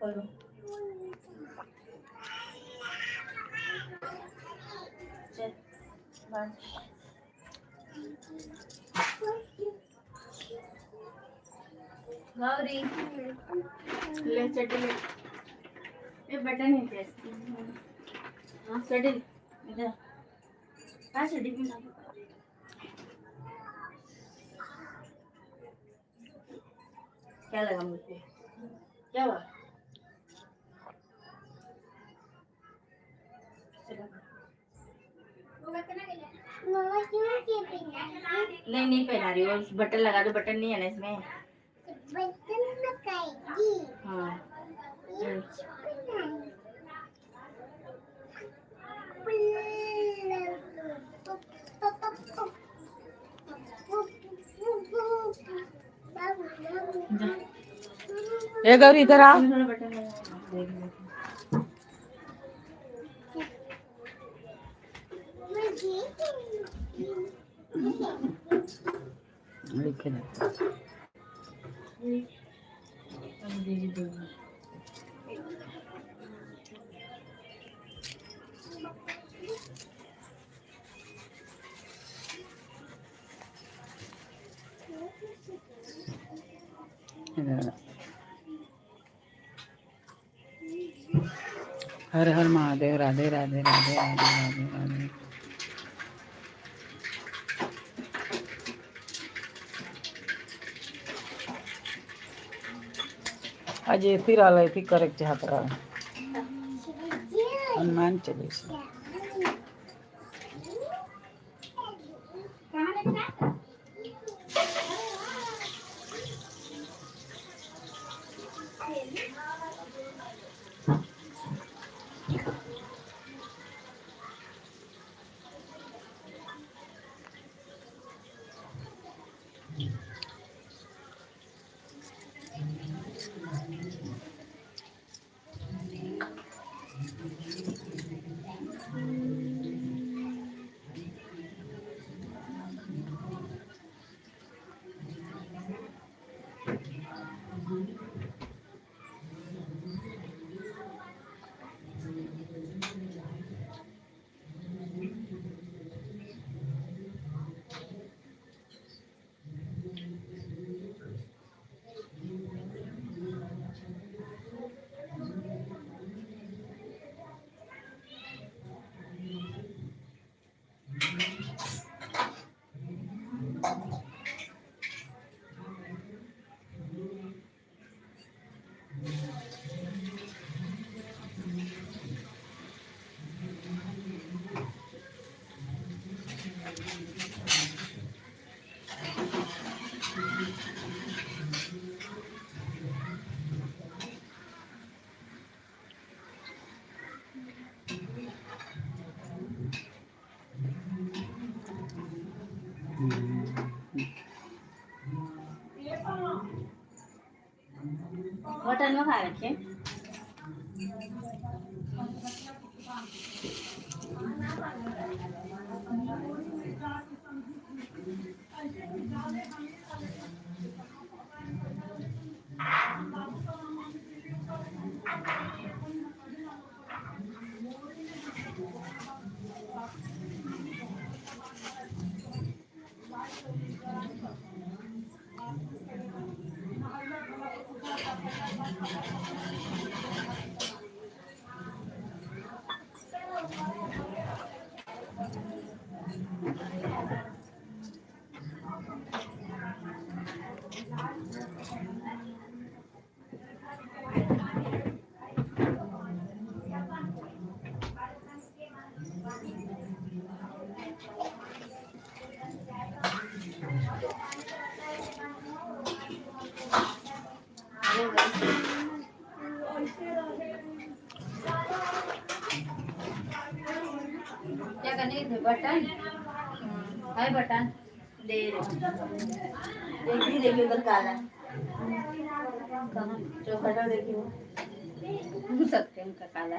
करो। चल बांध। गौरी ले चड्डी ले। ये बटन है क्या इसकी? हाँ चड्डी इधर। हाँ चड्डी भी ना। क्या लगा मुझे? क्या हुआ? नहीं नहीं पहना रही हो। बटन लगा दो। बटन नहीं है ना इसमें। बटन लगाएगी। हाँ ए गौरी इधर आ। बटन लिखे हर हर महादेव। राधे राधे राधे राधे राधे राधे। आज फिर आला फिर करेक्ट हातरा हनुमान चालीसा। बटन में खा रखे। क्या करने थे? बटन है। बटन दे देखिए उधर काला चौखटा देखिए सकते हैं उनका काला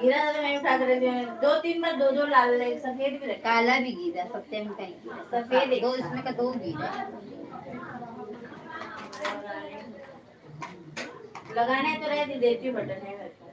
गिरा था। मैं उठा कर दो तीन बार दो लाल सफेद भी काला भी गिरा। सत्य में कहीं सफेद दो इसमें का दो गिरा। लगाना है तो रहती देती हूँ बटन है मेरे पास।